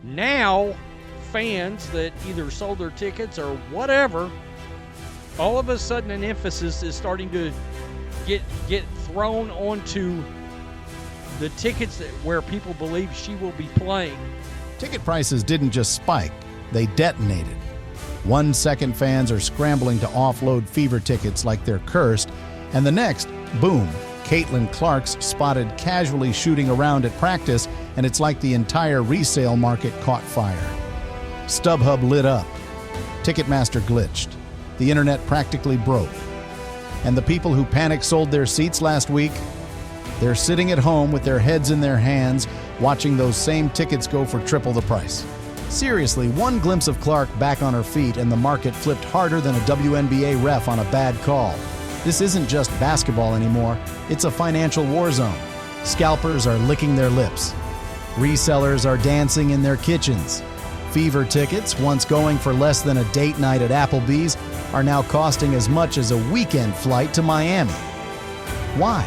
Now, fans that either sold their tickets or whatever, all of a sudden an emphasis is starting to get thrown onto the tickets where people believe she will be playing. Ticket prices didn't just spike, they detonated. 1 second fans are scrambling to offload Fever tickets like they're cursed, and the next, boom, Caitlin Clark's spotted casually shooting around at practice, and it's like the entire resale market caught fire. StubHub lit up. Ticketmaster glitched. The internet practically broke. And the people who panic sold their seats last week, they're sitting at home with their heads in their hands, watching those same tickets go for triple the price. Seriously, one glimpse of Clark back on her feet and the market flipped harder than a WNBA ref on a bad call. This isn't just basketball anymore, it's a financial war zone. Scalpers are licking their lips. Resellers are dancing in their kitchens. Fever tickets, once going for less than a date night at Applebee's, are now costing as much as a weekend flight to Miami. Why?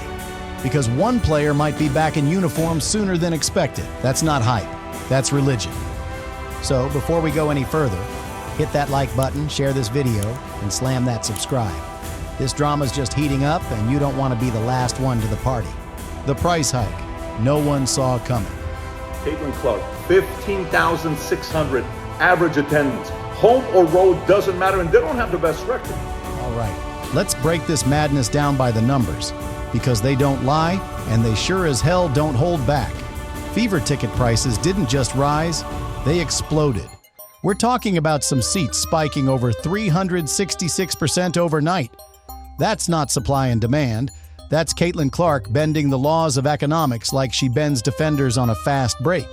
Because one player might be back in uniform sooner than expected. That's not hype, that's religion. So before we go any further, hit that like button, share this video, and slam that subscribe. This drama's just heating up, and you don't want to be the last one to the party. The price hike, no one saw coming. Caitlin Clark, 15,600 average attendance. Home or road doesn't matter, and they don't have the best record. All right, let's break this madness down by the numbers, because they don't lie, and they sure as hell don't hold back. Fever ticket prices didn't just rise, they exploded. We're talking about some seats spiking over 366% overnight. That's not supply and demand. That's Caitlin Clark bending the laws of economics like she bends defenders on a fast break.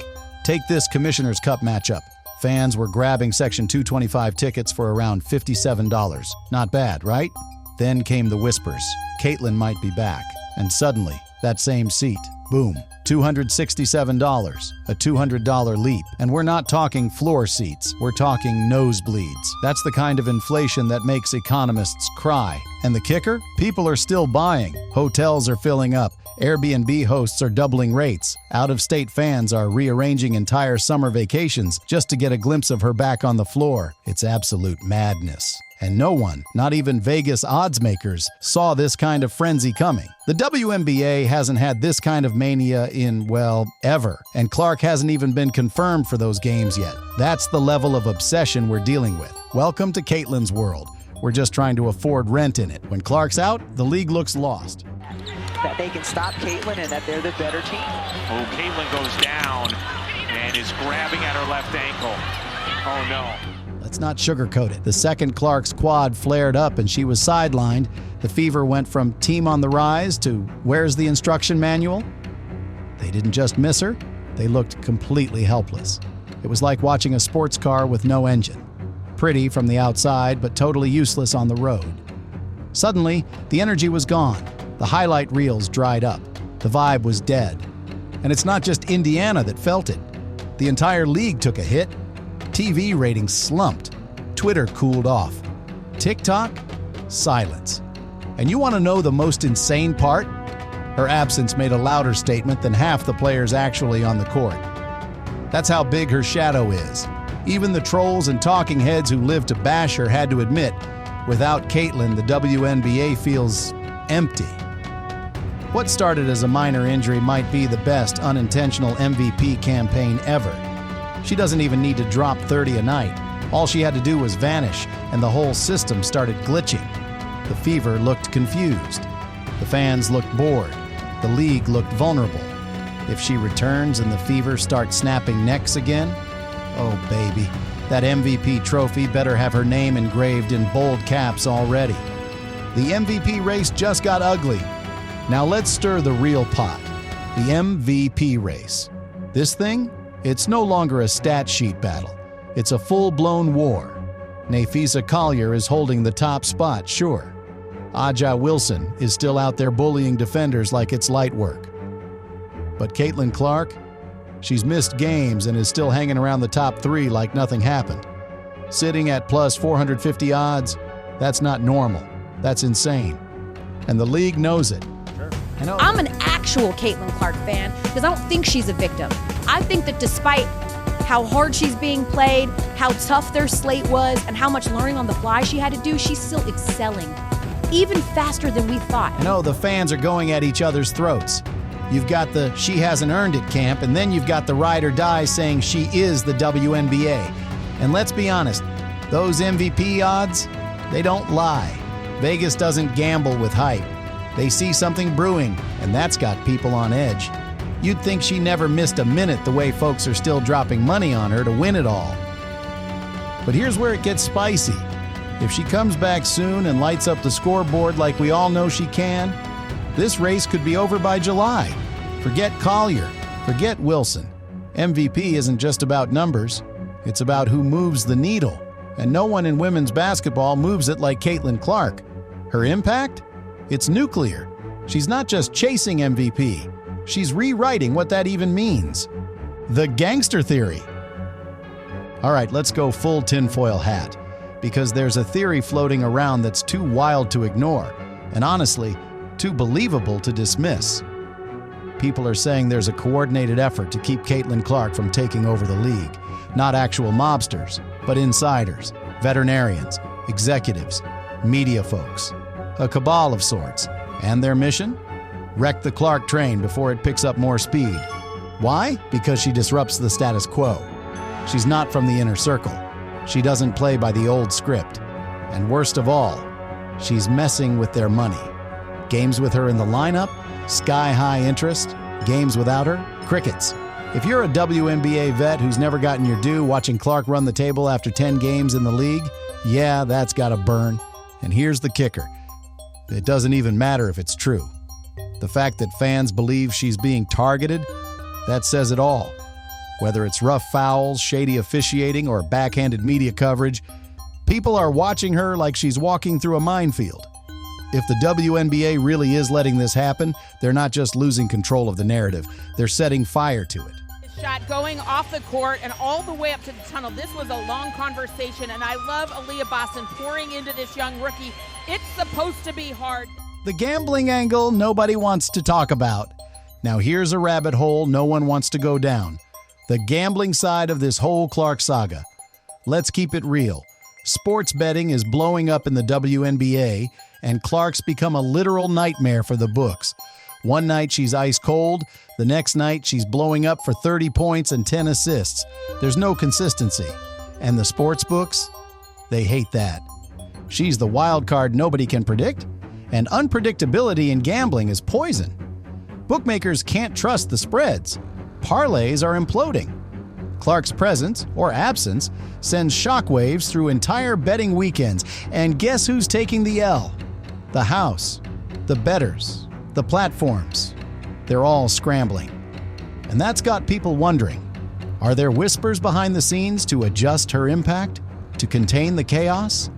Take this Commissioner's Cup matchup. Fans were grabbing Section 225 tickets for around $57. Not bad, right? Then came the whispers. Caitlin might be back. And suddenly, that same seat, boom, $267, a $200 leap. And we're not talking floor seats, we're talking nosebleeds. That's the kind of inflation that makes economists cry. And the kicker? People are still buying. Hotels are filling up. Airbnb hosts are doubling rates. Out-of-state fans are rearranging entire summer vacations just to get a glimpse of her back on the floor. It's absolute madness. And no one, not even Vegas odds makers, saw this kind of frenzy coming. The WNBA hasn't had this kind of mania in, well, ever. And Clark hasn't even been confirmed for those games yet. That's the level of obsession we're dealing with. Welcome to Caitlin's world. We're just trying to afford rent in it. When Clark's out, the league looks lost. That they can stop Caitlin and that they're the better team. Oh, Caitlin goes down and is grabbing at her left ankle. Oh, no. Let's not sugarcoat it. The second Clark's quad flared up and she was sidelined, the Fever went from team on the rise to where's the instruction manual? They didn't just miss her, they looked completely helpless. It was like watching a sports car with no engine. Pretty from the outside, but totally useless on the road. Suddenly, the energy was gone. The highlight reels dried up. The vibe was dead. And it's not just Indiana that felt it. The entire league took a hit. TV ratings slumped. Twitter cooled off. TikTok? Silence. And you want to know the most insane part? Her absence made a louder statement than half the players actually on the court. That's how big her shadow is. Even the trolls and talking heads who lived to bash her had to admit, without Caitlin, the WNBA feels empty. What started as a minor injury might be the best unintentional MVP campaign ever. She doesn't even need to drop 30 a night. All she had to do was vanish, and the whole system started glitching. The Fever looked confused. The fans looked bored. The league looked vulnerable. If she returns and the Fever start snapping necks again, oh baby, that MVP trophy better have her name engraved in bold caps already. The MVP race just got ugly. Now let's stir the real pot. The MVP race. This thing? It's no longer a stat sheet battle. It's a full-blown war. Nafisa Collier is holding the top spot, sure. Aja Wilson is still out there bullying defenders like it's light work. But Caitlin Clark? She's missed games and is still hanging around the top 3 like nothing happened. Sitting at plus 450 odds, that's not normal. That's insane. And the league knows it. I'm an actual Caitlin Clark fan because I don't think she's a victim. I think that despite how hard she's being played, how tough their slate was, and how much learning on the fly she had to do, she's still excelling, even faster than we thought. And oh, the fans are going at each other's throats. You've got the "she hasn't earned it" camp, and then you've got the ride or die saying she is the WNBA. And let's be honest, those MVP odds, they don't lie. Vegas doesn't gamble with hype. They see something brewing, and that's got people on edge. You'd think she never missed a minute the way folks are still dropping money on her to win it all. But here's where it gets spicy. If she comes back soon and lights up the scoreboard like we all know she can, this race could be over by July. Forget Collier, forget Wilson. MVP isn't just about numbers. It's about who moves the needle. And no one in women's basketball moves it like Caitlin Clark. Her impact? It's nuclear. She's not just chasing MVP. She's rewriting what that even means. The gangster theory. All right, let's go full tinfoil hat, because there's a theory floating around that's too wild to ignore, and honestly, too believable to dismiss. People are saying there's a coordinated effort to keep Caitlin Clark from taking over the league. Not actual mobsters, but insiders, veterinarians, executives, media folks. A cabal of sorts. And their mission? Wreck the Clark train before it picks up more speed. Why? Because she disrupts the status quo. She's not from the inner circle. She doesn't play by the old script. And worst of all, she's messing with their money. Games with her in the lineup, sky-high interest. Games without her, crickets. If you're a WNBA vet who's never gotten your due watching Clark run the table after 10 games in the league, yeah, that's gotta burn. And here's the kicker. It doesn't even matter if it's true. The fact that fans believe she's being targeted, that says it all. Whether it's rough fouls, shady officiating, or backhanded media coverage, people are watching her like she's walking through a minefield. If the WNBA really is letting this happen, they're not just losing control of the narrative, they're setting fire to it. Shot going off the court and all the way up to the tunnel. This was a long conversation, and I love Aaliyah Boston pouring into this young rookie. It's supposed to be hard. The gambling angle nobody wants to talk about. Now here's a rabbit hole no one wants to go down. The gambling side of this whole Clark saga. Let's keep it real. Sports betting is blowing up in the WNBA, and Clark's become a literal nightmare for the books. One night she's ice cold, the next night she's blowing up for 30 points and 10 assists. There's no consistency. And the sports books? They hate that. She's the wild card nobody can predict, and unpredictability in gambling is poison. Bookmakers can't trust the spreads. Parlays are imploding. Clark's presence, or absence, sends shockwaves through entire betting weekends. And guess who's taking the L? The house, the bettors, the platforms. They're all scrambling. And that's got people wondering, are there whispers behind the scenes to adjust her impact, to contain the chaos?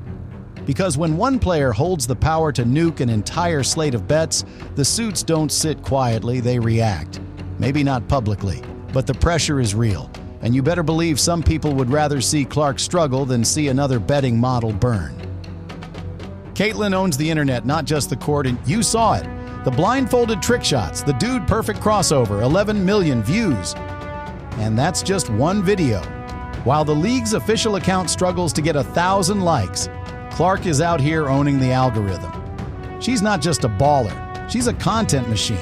Because when one player holds the power to nuke an entire slate of bets, the suits don't sit quietly, they react. Maybe not publicly, but the pressure is real. And you better believe some people would rather see Clark struggle than see another betting model burn. Caitlin owns the internet, not just the court, and you saw it. The blindfolded trick shots, the dude perfect crossover, 11 million views. And that's just one video. While the league's official account struggles to get 1,000 likes, Clark is out here owning the algorithm. She's not just a baller, she's a content machine.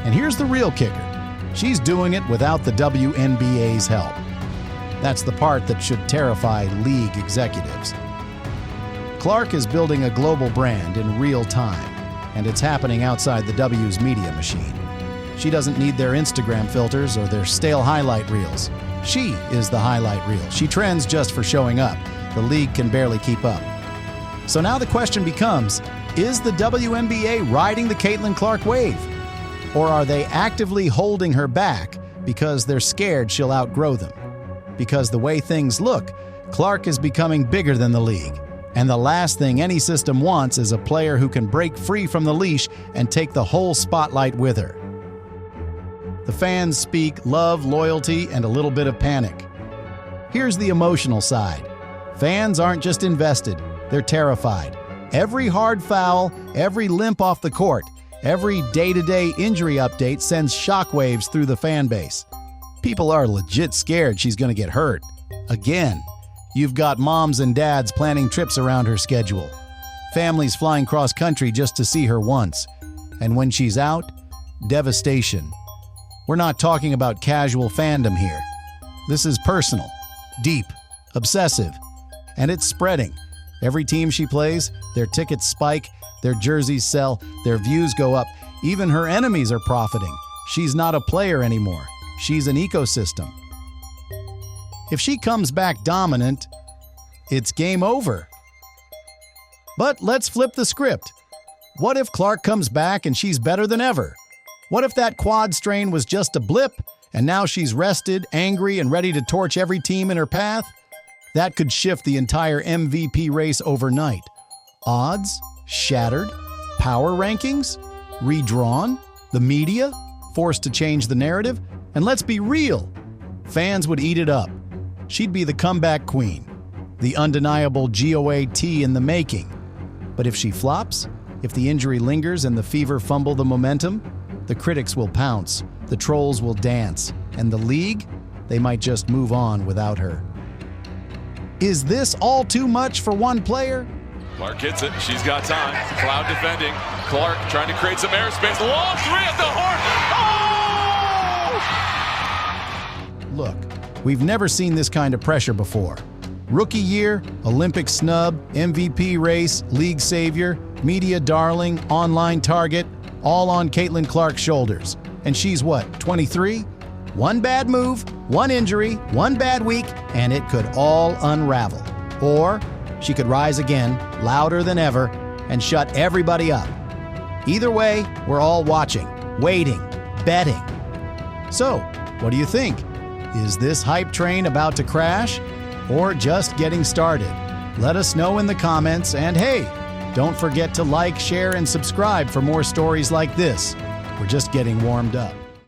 And here's the real kicker. She's doing it without the WNBA's help. That's the part that should terrify league executives. Clark is building a global brand in real time, and it's happening outside the W's media machine. She doesn't need their Instagram filters or their stale highlight reels. She is the highlight reel. She trends just for showing up. The league can barely keep up. So now the question becomes, is the WNBA riding the Caitlin Clark wave? Or are they actively holding her back because they're scared she'll outgrow them? Because the way things look, Clark is becoming bigger than the league. And the last thing any system wants is a player who can break free from the leash and take the whole spotlight with her. The fans speak love, loyalty, and a little bit of panic. Here's the emotional side. Fans aren't just invested, they're terrified. Every hard foul, every limp off the court, every day-to-day injury update sends shockwaves through the fan base. People are legit scared she's going to get hurt. Again, you've got moms and dads planning trips around her schedule. Families flying cross-country just to see her once. And when she's out, devastation. We're not talking about casual fandom here. This is personal, deep, obsessive, and it's spreading. Every team she plays, their tickets spike, their jerseys sell, their views go up. Even her enemies are profiting. She's not a player anymore. She's an ecosystem. If she comes back dominant, it's game over. But let's flip the script. What if Clark comes back and she's better than ever? What if that quad strain was just a blip and now she's rested, angry, and ready to torch every team in her path? That could shift the entire MVP race overnight. Odds? Shattered? Power rankings? Redrawn? The media? Forced to change the narrative? And let's be real, fans would eat it up. She'd be the comeback queen, the undeniable GOAT in the making. But if she flops, if the injury lingers and the fever fumble the momentum, the critics will pounce, the trolls will dance, and the league, they might just move on without her. Is this all too much for one player? Clark hits it. She's got time. Cloud defending. Clark trying to create some airspace. Long three at the horn. Oh! Look, we've never seen this kind of pressure before. Rookie year, Olympic snub, MVP race, league savior, media darling, online target, all on Caitlin Clark's shoulders. And she's what, 23? One bad move, one injury, one bad week, and it could all unravel. Or she could rise again, louder than ever, and shut everybody up. Either way, we're all watching, waiting, betting. So, what do you think? Is this hype train about to crash? Or just getting started? Let us know in the comments, and hey, don't forget to like, share, and subscribe for more stories like this. We're just getting warmed up.